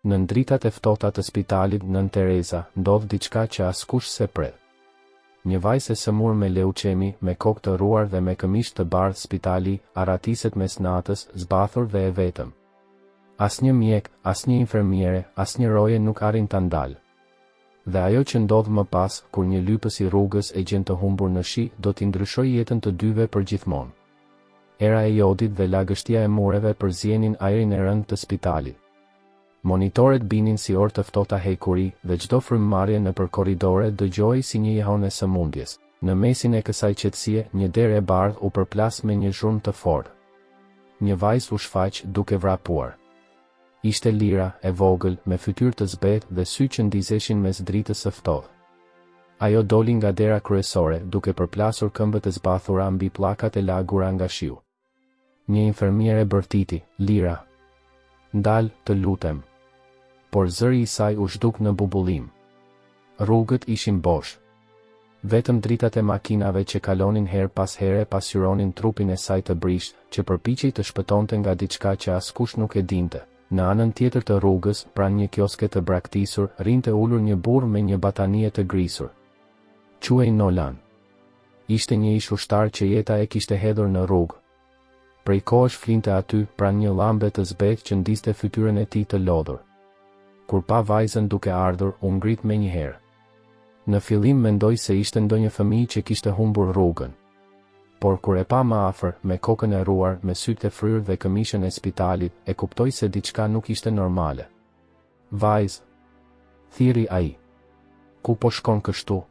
Në dritat e ftohta të spitalit Nën Tereza, ndodh diçka që askush se pret. Një vajzë e sëmur me leuqemi, me kokë të ruar dhe me këmishë të bardhë spitali, aratiset mes natës, zbathur dhe e vetëm. Asnjë mjek, asnjë infermiere, asnjë roje nuk arrin ta ndalë. Dhe ajo që ndodh më pas, kur një lypës i rrugës e gjen të humbur në shi, do t'i ndryshojë jetën të dyve përgjithmonë. Era e jodit dhe lagështia e mureve përzienin ajrin e rënd të spitalit. Monitoret binin si orë të ftohta hekuri dhe çdo frymëmarrje nëpër korridore dëgjohej si një jehon e sëmundjes. Në mesin e kësaj qetësie, një derë e bardhë u përplas me një zhurmë të fortë. Një vajzë u shfaq duke vrapuar. Ishte Lira, e vogël, me fytyrë të zbetë dhe sy që ndizeshin mes dritës së ftohtë. Ajo doli nga dera kryesore, duke përplasur këmbët e zbathura mbi pllakat e lagura nga shiu. Një infermiere bërtiti, Lira. Ndal, të lutem. Por zëri i saj u zhduk në bubullim. Rrugët ishin bosh. Vetëm dritat e makinave që kalonin her pas here pasqyronin trupin e saj të brisht, që përpiqej të shpëtonte nga diçka që askush nuk e dinte. Në anën tjetër të rrugës, pranë një kioske të braktisur, rinte ulur një burr me një batanie të grisur. Quhej Nolan. Ishte një ish ushtar që jeta e kishte hedhur në rrugë. Prej kohësh flinte aty, pranë një llambe të zbetë që ndiste fytyrën e tij të lodhur. Kur pa vajzën duke ardhur, u ngrit menjëherë. Në fillim mendoi se ishte ndonjë fëmijë që kishte humbur rrugën. Por kur e pa më afër, me kokën e ruar, me sytë e fryrë dhe këmishën e spitalit, e kuptoi se diçka nuk ishte normale. Vajzë, thiri ai. Ku po shkon kështu?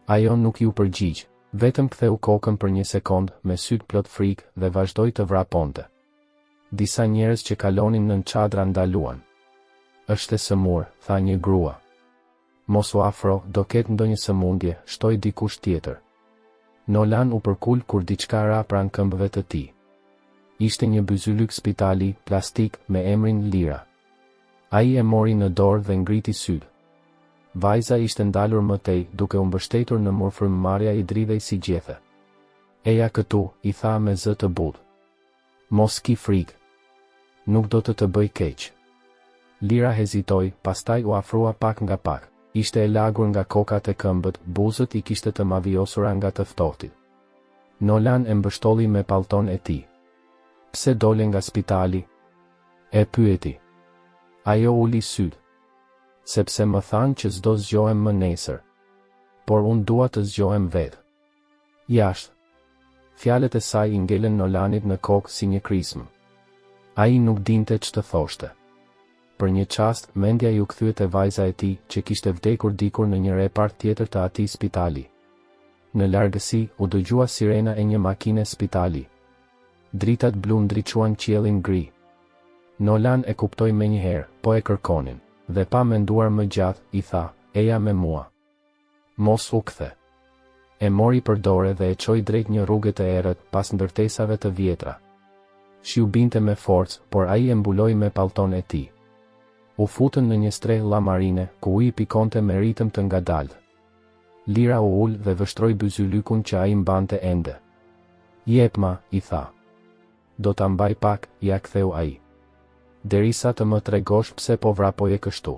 Ajo nuk ju përgjigj, vetëm ktheu kokën për një sekond, me sytë plot frikë dhe vazhdoi të vraponte. Disa njerëz që kalonin nën çadra ndaluan. Është e sëmur, tha një grua. Mos u afro, do ketë ndonjë sëmundje, shtoi dikush tjetër. Nolan u përkul kur diçka ra pranë këmbëve të tij. Ishte një byzylyk spitali, plastik, me emrin Lira. Ai e mori në dorë dhe ngriti sytë. Vajza ishte ndalur më tej, duke u mbështetur në mur frymëmarrja i dridhej si gjethe. Eja këtu, i tha me zë të butë. Mos ki frikë. Nuk do të bëj keq. Lira hezitoi, pastaj u afrua pak nga pak. Ishte e lagur nga kokat e këmbët, buzët i kishte të maviosura nga të ftohtit. Nolan e mbështolli me pallton e tij. Pse dole nga spitali? E pyeti. Ajo uli syt. Sepse më thanë që s'do zgjohem më nesër. Por unë dua të zgjohem vetë. Jashtë. Fjalët e saj i ngelen Nolanit në kokë si një krismë. Ai nuk dinte ç'të thoshte. Për një çast, mendja ju kthye vajza e tij, që kishte vdekur dikur në një repart tjetër të atij spitali. Në largësi, u dëgjua sirena e një makine spitali. Dritat blu ndriçuan qiellin gri. Nolan e kuptoi menjëherë, po e kërkonin, dhe pa menduar më gjatë, i tha, eja me mua. Mos u kthe. E mori për dorë dhe e çoi drejt një rruge të errët, pas ndërtesave të vjetra. Shiu binte me forcë, por ai e mbuloi me pallton e tij. U futën në një strehë llamarine, ku uji pikonte me ritëm të ngadaltë. Lira u ul dhe vështroi byzylykun që ai mbante ende. Jepma, i tha. Do ta mbaj pak, ja ktheu ai. Derisa të më tregosh pse po vrapoje kështu.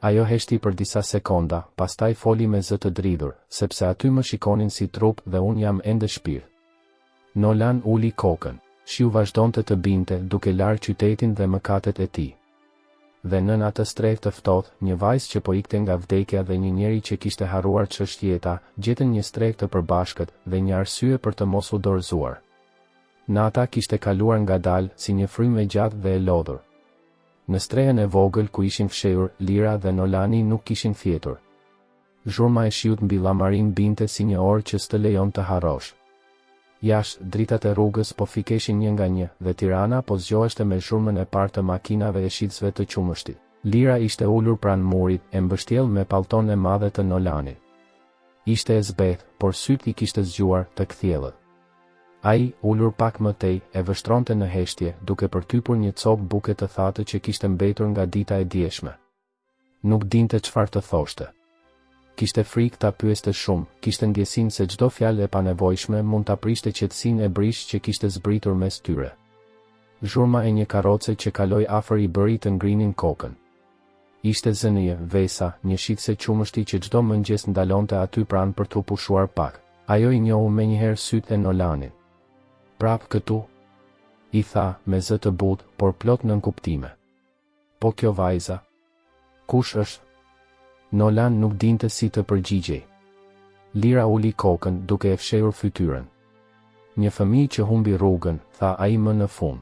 Ajo heshti për disa sekonda, pastaj foli me zë të dridhur, sepse aty më shikonin si trup dhe unë jam ende shpirt. Nolan uli kokën. Shiu vazhdonte të binte, duke larë qytetin dhe mëkatet e tij. Dhe nën atë strehë të ftohtë, një vajzë që po ikte nga vdekja dhe një njeri që kishte harruar çështjeta, gjetën një strehë të përbashkët dhe një arsye për të mos u dorëzuar. Nata kishte kaluar ngadalë si një frymë e gjatë dhe e lodhur. Në strehën e vogël ku ishin fshehur, Lira dhe Nolani nuk kishin fjetur. Zhurma e shiut mbi llamarin binte si një orë që s'të lejon të harrosh. Jashtë, dritat e rrugës po fikeshin një nga një, dhe Tirana po zgjoheshte me zhurmën e parë të makinave e shitësve të qumështit. Lira ishte ulur pranë murit, e mbështjell me pallton e madhe të Nolanit. Ishte e zbeth, por syt i kishte zgjuar të kthjellët. Ai, ulur pak më tej, e vështronte në heshtje, duke përtypur një copë buke të thatë që kishte mbetur nga dita e dieshme. Nuk dinte çfarë të thoshte. Kishte frikë ta pyeste shumë, kishte ndjesinë se çdo fjalë e panevojshme mund ta prishte qetësinë e brish që kishte zbritur mes tyre. Zhurma e një karroce që kaloi afër i bëri të ngrinin kokën. Ishte zënije, Vesa, një shitse qumështi që çdo mëngjes ndalonte aty pranë për t'u pushuar pak. Ajo i njohu menjëherë sytë e Nolanin. Prap këtu? I tha, me zë të butë, por plot nënkuptime. Po kjo vajza? Kush është? Nolan nuk dinte si të përgjigjej. Lira uli kokën duke e fshehur fytyrën. Një fëmijë që humbi rrugën, tha ai më në fund.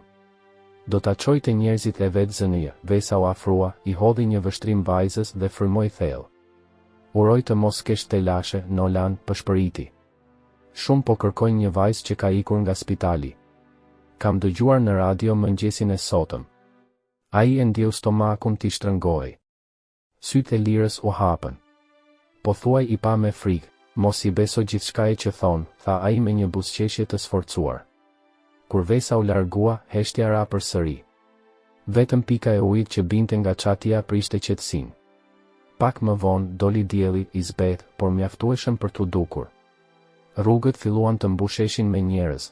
Do ta çojte njerëzit e vetë zënije, Vesa u afrua, i hodhi një vështrim vajzës dhe frymoi thellë. Uroj të mos kesh telashe, Nolan pëshpëriti. Shumë po kërkojnë një vajzë që ka ikur nga spitali. Kam dëgjuar në radio mëngjesin e sotëm. Ai e ndjeu stomakun t'i shtrëngoi. Sytë e Lirës u hapën. Po thuaj i pa me frikë, mos i beso gjithçkaje që thon, tha ai me një buzëqeshje të sforcuar. Kur Vesa u largua, heshtja ra përsëri. Vetëm pika e ujit që binte nga çatia prishte qetësinë. Pak më vonë doli dielli i zbet, por mjaftueshëm për t'u dukur. Rrugët filluan të mbusheshin me njerëz.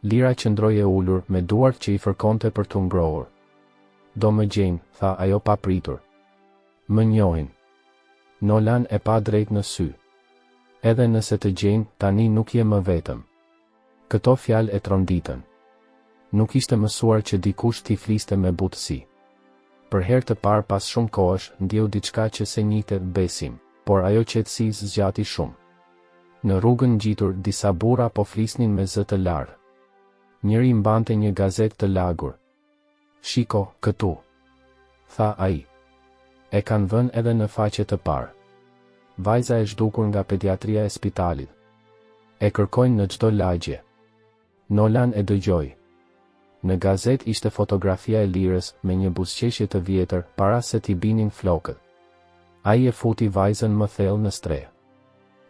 Lira qëndroi e ulur me duart që i fërkonte për t'u ngrohur. Do më gjejnë, tha ajo pa pritur. Më njohin. Nolan e pa drejt në sy. Edhe nëse të gjejnë, tani nuk je më vetëm. Këto fjalë e tronditën. Nuk ishte mësuar që dikush t'i fliste me butësi. Për herë të parë pas shumë kohësh, ndjeu diçka që se njihte besim, por ajo qetësi zgjati shumë. Në rrugën ngjitur, disa burra po flisnin me zë të lartë. Njëri mbante një gazetë të lagur. Shiko, këtu, tha ai. E kanë vënë edhe në faqe të parë. Vajza e zhdukur nga pediatria e spitalit. E kërkojnë në çdo lagje. Nolan e dëgjoi. Në gazet ishte fotografia e Lirës me një buzëqeshje të vjetër para se t'i binin flokët. Ai e futi vajzën më thellë në stre.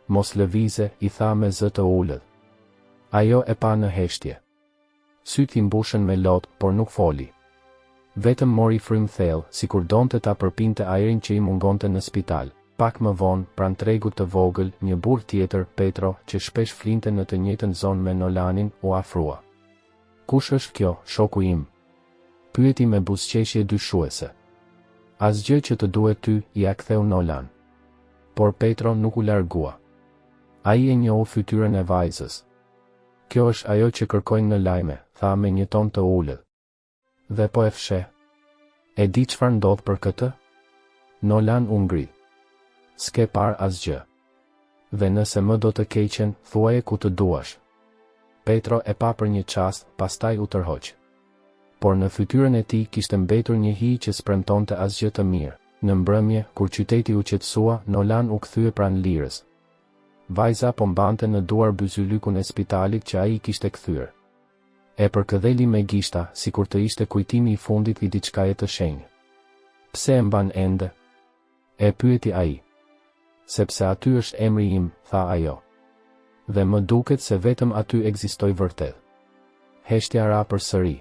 Mos lëvize, i tha me zë të ulët. Ajo e pa në heshtje. Sytë i mbushën me lot, por nuk foli. Vetëm mori frym thellë, sikur donte ta përpinte ajrin që i mungonte në spital. Pak më vonë, pranë tregut të vogël, një burr tjetër, Petro, që shpesh flinte në të njëjtën zonë me Nolanin, u afrua. Kush është kjo, shoku im? Pyeti me buzëqeshje dyshuese. Asgjë që të duhet ty, ia ktheu Nolan. Por Petro nuk u largua. Ai e njohu fytyrën e vajzës. Kjo është ajo që kërkojnë në lajme, tha me një ton të ulët. Dhe po e fsheh. E di çfarë ndodh për këtë? Nolan u ngrit. S'ke par asgjë. Dhe nëse më do të keqen, thuaje ku të duash. Petro e pa për një çast, pastaj u tërhoq. Por në fytyrën e tij kishte mbetur një hije që s'premtonte asgjë të mirë. Në mbrëmje, kur qyteti u qetësua, Nolan u kthye pranë Lirës. Vajza po mbante në duar byzylykun e spitalit që ai kishte kthyer. E përkëdheli me gishta, sikur të ishte kujtimi i fundit i diçkaje të shenjtë. Pse e mban ende? E pyeti ai. Sepse aty është emri im, tha ajo. Dhe më duket se vetëm aty ekzistoj vërtet. Heshtja ra përsëri.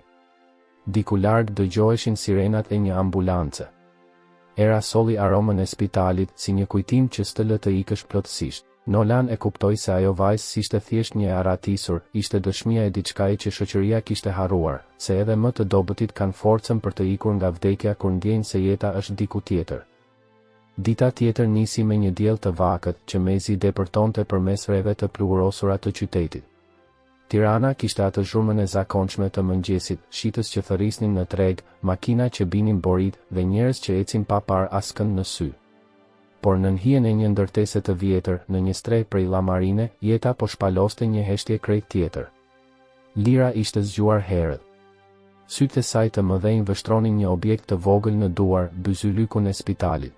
Diku larg dëgjoheshin sirenat e një ambulance. Era solli aromën e spitalit si një kujtim që s'të lë të ikësh plotësisht. Nolan e kuptoi se ajo vajzë s'ishte thjesht një aratisur, ishte dëshmia e diçkaje që shoqëria kishte harruar, se edhe më të dobëtit kanë forcën për të ikur nga vdekja kur ndjejnë se jeta është diku tjetër. Dita tjetër nisi me një diell të vakët që mezi depërtonte përmes rreve të plurosura të qytetit. Tirana kishte atë zhurmën e zakonshme të mëngjesit, shitës që thërrisnin në treg, makina që binin borit dhe njerëz që ecin pa parë askënd në sy. Por në hijen e një ndërtese të vjetër, në një streh prej llamarine, jeta po shpaloste një heshtje krejt tjetër. Lira ishte zgjuar herët. Sytë e saj të mëdhenj vështronin një objekt të vogël në duar, byzylykun e spitalit.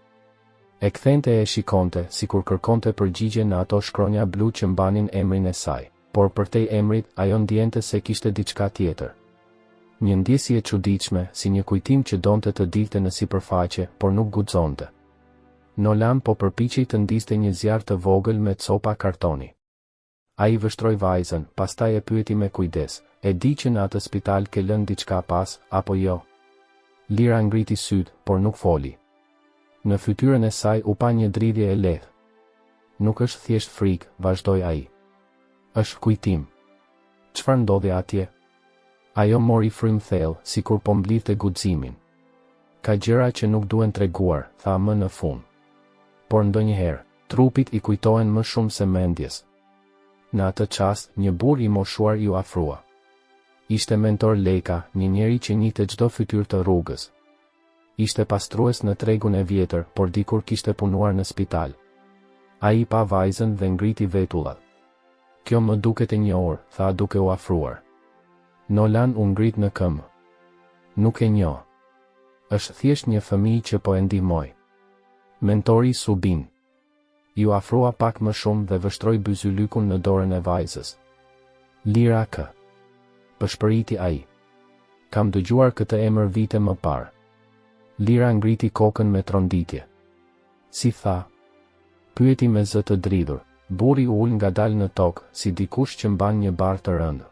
E kthente e shikonte, sikur kërkonte përgjigje në ato shkronja blu që mbanin emrin e saj, por përtej emrit, ajo ndjente se kishte diçka tjetër. Një ndjesje e çuditshme, si një kujtim që donte të dilte në sipërfaqe, por nuk guxonte. Nolan po përpiqej të ndiste një zjarr të vogël me copa kartoni. Ai vështroi vajzën, pastaj e pyeti me kujdes, e di që në atë spital ke lënë diçka pas, apo jo? Lira ngriti syt, por nuk foli. Në fytyrën e saj u pa një dridhje e lehtë. Nuk është thjesht frikë, vazhdoi ai. Është kujtim. Çfarë ndodhi atje? Ajo mori frym thellë, sikur po mblidhte guximin. Ka gjëra që nuk duhen treguar, tha më në fund. Por ndonjëherë, trupit i kujtohen më shumë se mendjes. Në atë çast, një burr i moshuar ju afrua. Ishte mentor Leka, një njeri që njihte çdo fytyrë të rrugës. Ishte pastrues në tregun e vjetër, por dikur kishte punuar në spital. Ai pa vajzën dhe ngriti vetullat. Kjo më duket e një orë, tha duke u afruar. Nolan u ngrit në këmbë. Nuk e njoh. Është thjesht një fëmijë që po e ndihmoj. Mentori Subin. Ju afrua pak më shumë dhe vështroi byzylykun në dorën e vajzës. Lira K. Pëshpëriti ai. Kam dëgjuar këtë emër vite më parë. Lira ngriti kokën me tronditje. Si tha? Pyeti me zë të dridhur. Burri u ul ngadalë në tokë, si dikush që mban një barë të rëndë.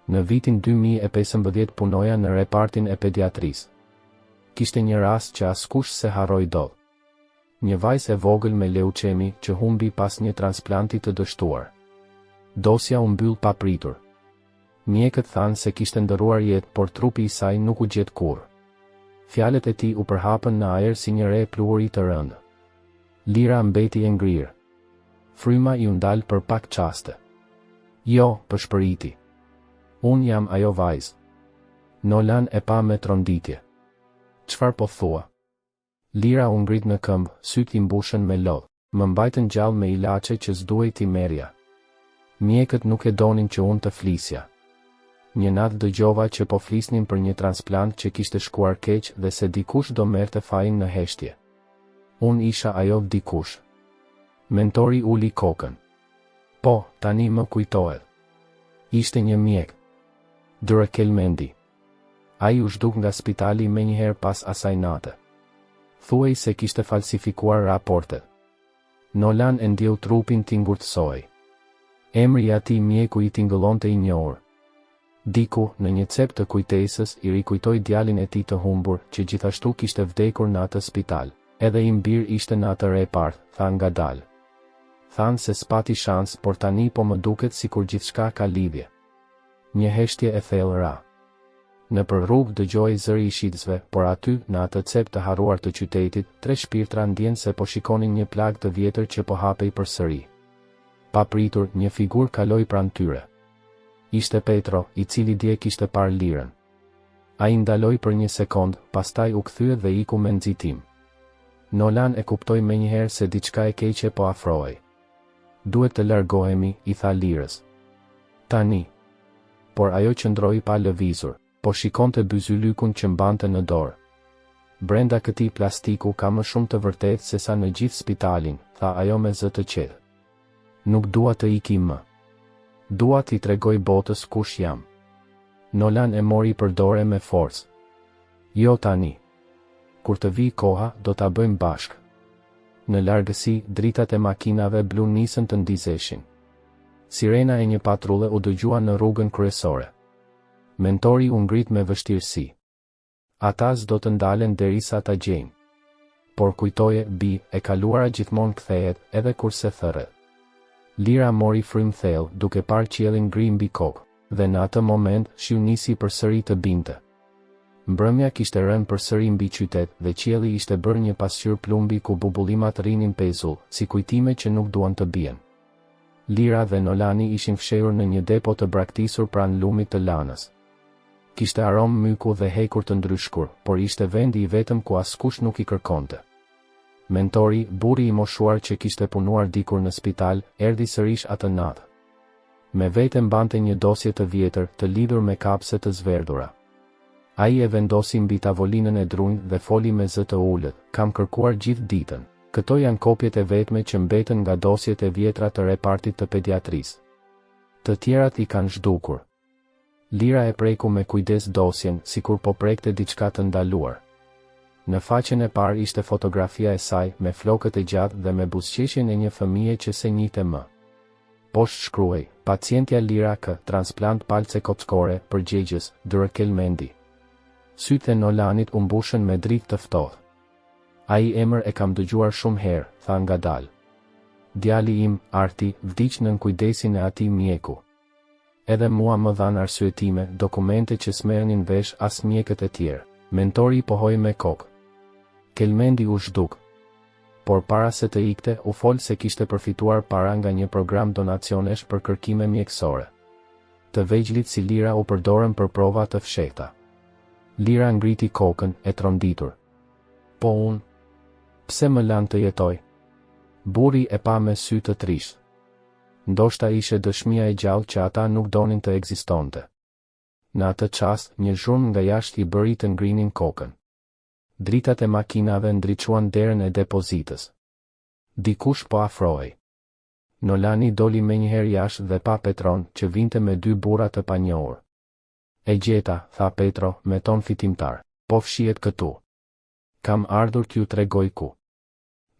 Në vitin 2015 punoja në repartin e pediatrisë. Kishte një rast që askush se harroi dot. Një vajzë e vogël me leuqemi që humbi pas një transplanti të dështuar. Dosja u mbyll pa pritur. Mjekët thanë se kishte ndëruar jetë, por trupi i saj nuk u gjet kurrë. Fjalët e tij u përhapën në ajër si një re pluhuri të rëndë. Lira mbeti e ngrirë. Fryma i u ndal për pak çaste. Jo, pëshpëriti. Unë jam ajo vajzë. Nolan e pa me tronditje. Çfarë po thua? Lira u ngrit në këmbë, syt i mbushën me lodh. Më mbajtën gjallë me ilaçe që s'duhej t'i merrja. Mjekët nuk e donin që unë të flisja. Një natë dëgjova që po flisnin për një transplant që kishte shkuar keq dhe se dikush do merrte fajin në heshtje. Unë isha ajo dikush. Mentori uli kokën. Po, tani më kujtohet. Ishte një mjek. Kelmendi. Ai u zhduk nga spitali menjëherë pas asaj nate. Thuaj se kishte falsifikuar raportet. Nolan e ndjeu trupin t'i ngurtësoi. Emri i atij mjeku i tingëllonte i njohur. Diku, në një cep të kujtesës, i rikujtoi djalin e tij të humbur, që gjithashtu kishte vdekur në atë spital. Edhe i mbir ishte në atë repart, tha ngadalë. Thanë se s'pati shans, por tani po më duket sikur gjithçka ka lidhje. Një heshtje e thellë ra. Në për rrugë dëgjoi zëri i shitësve, por aty, në atë cep të harruar të qytetit, 3 shpirtra ndjen se po shikonin një plagë të vjetër që po hapej përsëri. Pa pritur, një figurë kaloi pranë tyre. Ishte Petro, i cili dje kishte parë Lirën. Ai ndaloi për një sekond, pastaj u kthye dhe iku me nxitim. Nolan e kuptoi menjëherë se diçka e keqe po afrohej. Duhet të largohemi, i tha Lirës. Tani. Por ajo qëndroi pa lëvizur, po shikonte byzylykun që mbante në dorë. Brenda këtij plastiku ka më shumë të vërtetë se sa në gjithë spitalin, tha ajo me zë të qetë. Nuk dua të ikim më. Dua t'i tregoj botës kush jam. Nolan e mori për dorë me forcë. Jo tani. Kur të vi koha, do ta bëjmë bashkë. Në largësi, dritat e makinave blu nisën të ndizeshin. Sirena e një patrulle u dëgjua në rrugën kryesore. Mentori u ngrit me vështirësi. Ata s'do të ndalen derisa ta gjejnë. Por kujtoje, bi, e kaluara gjithmonë kthehet, edhe kurse thërret. Lira mori frym thellë, duke parë qiellin ngri mbi kokë, dhe në atë moment shiu nisi përsëri të binte. Mbrëmja kishte rënë përsëri mbi qytet dhe qielli ishte bërë një pasqyrë plumbi ku bubullimat rrinin pezull, si kujtime që nuk duan të bien. Lira dhe Nolani ishin fshehur në një depo të braktisur pranë lumit të lanës. Kishte aromë myku dhe hekur të ndryshkur, por ishte vendi i vetëm ku askush nuk i kërkonte. Mentori, burri i moshuar që kishte punuar dikur në spital, erdhi sërish atë natë. Me vete mbante një dosje të vjetër, të lidhur me kapse të zverdhura. Ai e vendosi mbi tavolinën e drunjë dhe foli me zë të ulët, kam kërkuar gjithë ditën. Këto janë kopjet e vetme që mbeten nga dosjet e vjetra të repartit të pediatrisë. Të tjerat i kanë zhdukur. Lira e preku me kujdes dosjen, sikur po prekte diçka të ndaluar. Në faqen e parë ishte fotografia e saj, me flokët e gjatë dhe me buzëqeshjen e një fëmije që se njihte më. Poshtë shkruaj, pacientja Lira K, transplant palce kockore, përgjegjës, Kelmendi. Sytë e Nolanit u mbushën me dritë të ftohtë. Ai emër e kam dëgjuar shumë herë, tha ngadalë. Djali im, Arti, vdiq nën kujdesin e atij mjeku. Edhe mua më dhan arsyetime, dokumente që s'merrnin vesh as mjekët e tjerë. Mentori I pohoi me kokë. Kelmendi u zhduk. Por para se të ikte, u fol se kishte përfituar para nga një program donacionesh për kërkime mjekësore. Të vegjlit si Lira u përdorën për prova të fshehta. Lira ngriti kokën, e tronditur. Po unë? Pse më lan të jetoj? Burri e pa me sy të trisht. Ndoshta ishe dëshmia e gjallë që ata nuk donin të ekzistonte. Në atë çast, një zhurmë nga jashtë I bëri të ngrinin kokën. Dritat e makinave ndriçuan derën e depozitës. Dikush po afrohej. Nolani doli menjëherë jashtë dhe pa Petron që vinte me 2 burra të panjohur. E gjeta, tha Petro, me ton fitimtar. Po fshihet këtu. Kam ardhur t'ju tregoj ku.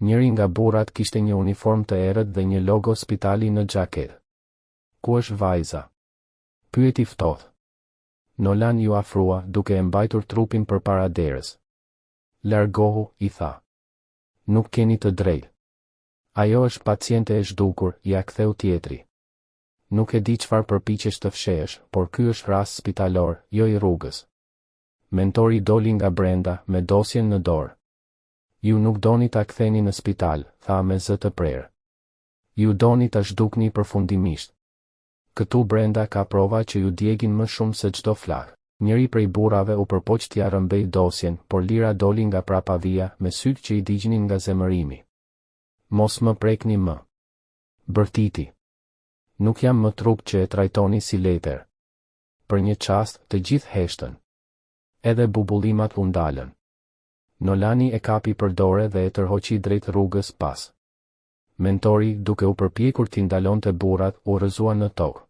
Njëri nga burrat kishte një uniform të errët dhe një logo spitali në xhaketë. Ku është vajza? Pyeti ftohtë. Nolan ju afrua, duke e mbajtur trupin përpara derës. Largohu, I tha. Nuk keni të drejtë. Ajo është paciente e zhdukur, ja ktheu tjetri. Nuk e di çfarë përpiqesh të fshehesh, por ky është rast spitalor, jo I rrugës. Mentori doli nga brenda, me dosjen në dorë. Ju nuk doni ta ktheni në spital, tha me zë të prerë. Ju doni ta zhdukni përfundimisht. Këtu brenda ka prova që ju djegin më shumë se çdo flak. Njëri prej burrave u përpoq t'ia rrëmbej dosjen, por Lira doli nga prapavia me sytë që I digjnin nga zemërimi. Mos më prekni më. Bërtiti. Nuk jam më trup që e trajtoni si letër. Për një çast, të gjithë heshtën. Edhe bubullimat u ndalën. Nolani e kapi për dorë dhe e tërhoqi drejt rrugës pas. Mentori, duke u përpjekur t'i ndalonte burrat, u rrëzua në tokë.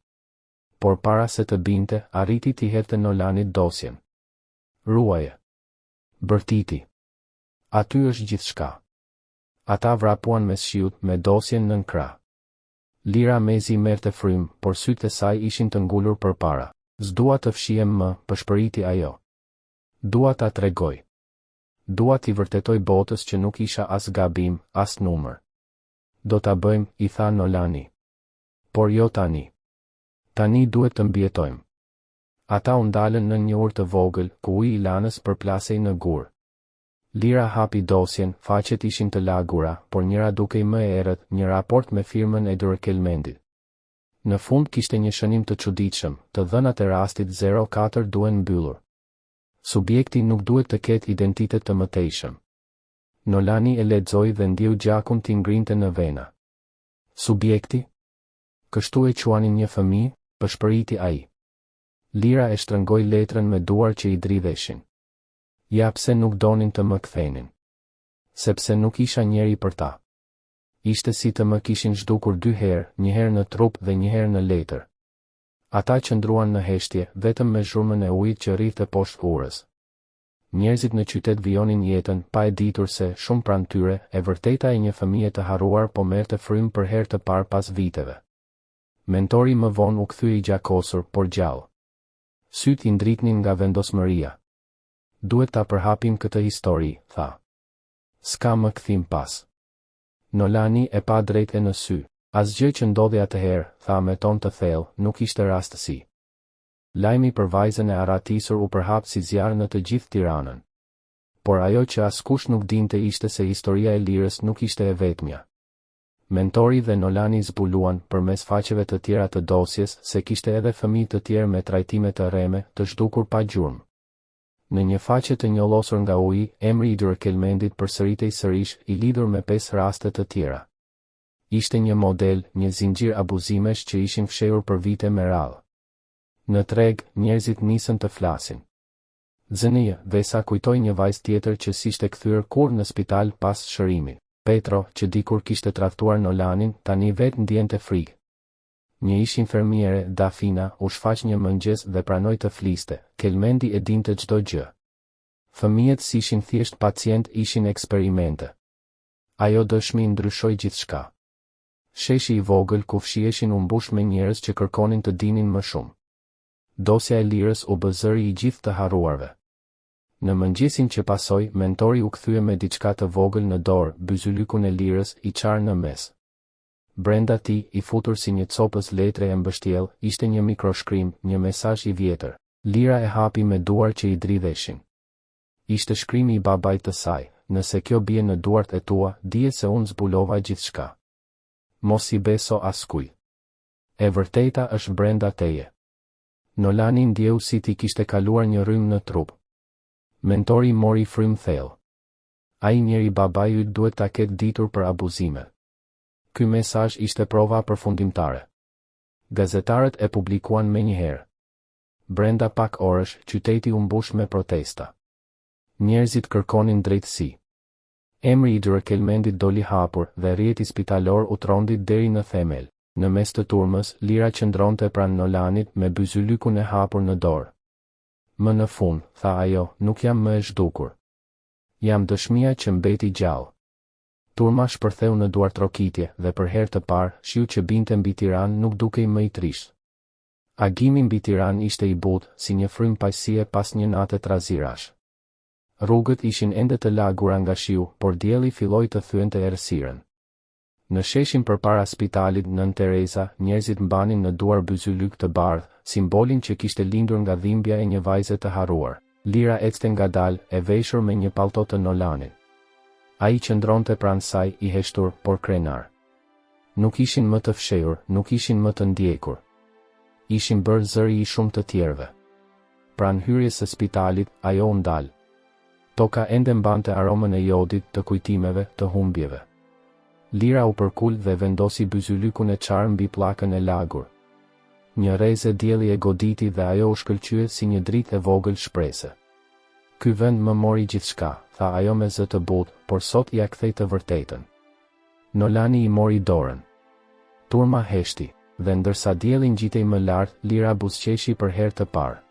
Por para se të binte, arriti t'i hedhte Nolanit dosjen. Ruaje. Bërtiti. Aty është gjithçka. Ata vrapuan me shiut me dosjen nën krah. Lira mezi merrte frym, por sytë e saj ishin të ngulur përpara. S'dua të fshihem më, pëshpëriti ajo. Dua ta tregoj. Dua t'i vërtetoj botës që nuk isha as gabim, as numër. Do ta bëjmë, I tha Nolani. Por jo tani. Tani duhet të mbjetojmë. Ata u ndalën në një urë të vogël, ku uji I lanës përplasej në gur. Lira hapi dosjen, faqet ishin të lagura, por njëra dukej më e errët, një raport me firmën e Kelmendit. Në fund kishte një shënim të çuditshëm, të dhënat e rastit 04 duhen mbyllur. Subjekti nuk duhet të ketë identitet të mëtejshëm. Nolani e lexoi dhe ndjeu gjakun t'i ngrinte në vena. Subjekti? Kështu e quanin një fëmijë? Pëshpëriti ai. Lira e shtrëngoi letrën me duar që I dridheshin. Ja pse nuk donin të më kthenin. Sepse nuk isha njeri për ta. Ishte si të më kishin zhdukur 2 herë, një herë në trup dhe një herë në letër. Ata qëndruan në heshtje, vetëm me zhurmën e ujit që rrifte poshtë urës. Njerëzit në qytet vijonin jetën, pa e ditur se, shumë pranë tyre, e vërteta e një fëmije të harruar po merrte frym për herë të parë pas viteve. Mentori më vonë u kthye I gjakosur, por gjallë. Sytë I ndritnin nga vendosmëria. Duhet ta përhapim këtë histori, tha. S'ka më kthim pas. Nolani e pa drejtë në sy. Asgjë që ndodhi atëherë, tha me ton të thellë, nuk ishte rastësi. Lajmi për vajzën e arratisur u përhap si zjarr në të gjithë Tiranën. Por ajo që askush nuk dinte ishte se historia e Lirës nuk ishte e vetmja. Mentori dhe Nolani zbuluan, përmes faqeve të tjera të dosjes, se kishte edhe fëmijë të tjerë me trajtime të rreme, të zhdukur pa gjurmë. Në një faqe të njollosur nga uji, emri I Kelmendit përsëritej sërish, I lidhur me 5 raste të tjera. Ishte një model, një zinxhir abuzimesh që ishin fshehur për vite me radhë. Në treg, njerëzit nisën të flasin. Zënia, dhe sa kujtoi një vajzë tjetër që s'ishte kthyer kurrë në spital pas shërimit. Petro, që dikur kishte tradhtuar Nolanin, tani vetë ndjente frikë. Një ish infermiere, Dafina, u shfaq një mëngjes dhe pranoi të fliste. Kelmendi e dinte çdo gjë. Fëmijët s'ishin thjesht pacient, ishin eksperimente. Ajo dëshmi ndryshoi gjithçka. Sheshi I vogël ku fshiheshin u mbush me njerëz që kërkonin të dinin më shumë. Dosja e Lirës u bë zëri I gjithë të harruarve. Në mëngjesin që pasoi, mentori u kthye me diçka të vogël në dorë, byzylykun e Lirës I qarë në mes. Brenda tij, I futur si një copës letre e mbështjell, ishte një mikroshkrim, një mesazh I vjetër. Lira e hapi me duar që I dridheshin. Ishte shkrimi i babait të saj, nëse kjo bie në duart e tua, dije se unë zbulova gjithçka. Mos i beso askuj. E vërteta është brenda teje. Nolani ndjeu si ti kishte kaluar një rrymë në trup. Mentori mori frymë thellë. Ai njeri babai yt duhet ta ketë ditur për abuzime. Ky mesazh ishte prova përfundimtare. Gazetarët e publikuan menjëherë. Brenda pak orësh, qyteti u mbush me protesta. Njerëzit kërkonin drejtësi. Emri i Dërkelmendit doli hapur dhe rrjeti spitalor u trondi deri në themel. Në mes të turmës, Lira qëndronte pranë Nolanit me byzylykun e hapur në dorë. Më në fund, tha ajo, nuk jam më e zhdukur. Jam dëshmia që mbeti gjallë. Turma shpërtheu në duar trokitje dhe për herë të parë, shiu që binte mbi Tiranë nuk dukej më i trisht. Agimi mbi Tiranë ishte i butë, si një frymë pajësie pas një nate trazirash. Rrugët ishin ende të lagura nga shiu, por dielli filloi të thyente errësirën. Në sheshin përpara spitalit Nën Tereza, njerëzit mbanin në duar byzylyk të bardhë, simbolin që kishte lindur nga dhimbja e një vajze të harruar. Lira ecte ngadalë, e veshur me një pallto të Nolanit. Ai qëndronte pranë saj, i heshtur, por krenar. Nuk ishin më të fshehur, nuk ishin më të ndjekur. Ishin bërë zëri i shumë të tjerëve. Pranë hyrjes së spitalit, ajo u ndal. Toka ende mbante aromën e jodit, të kujtimeve, të humbjeve. Lira u përkul dhe vendosi byzylykun e qarë mbi pllakën e lagur. Një reze dielli e goditi dhe ajo u shkëlqye si një dritë e vogël shprese. Ky vend më mori gjithçka, tha ajo me zë të butë, por sot ja kthej të vërtetën. Nolani i mori dorën. Turma heshti, dhe ndërsa dielli ngjitej më lart, Lira buzëqeshi për herë të parë.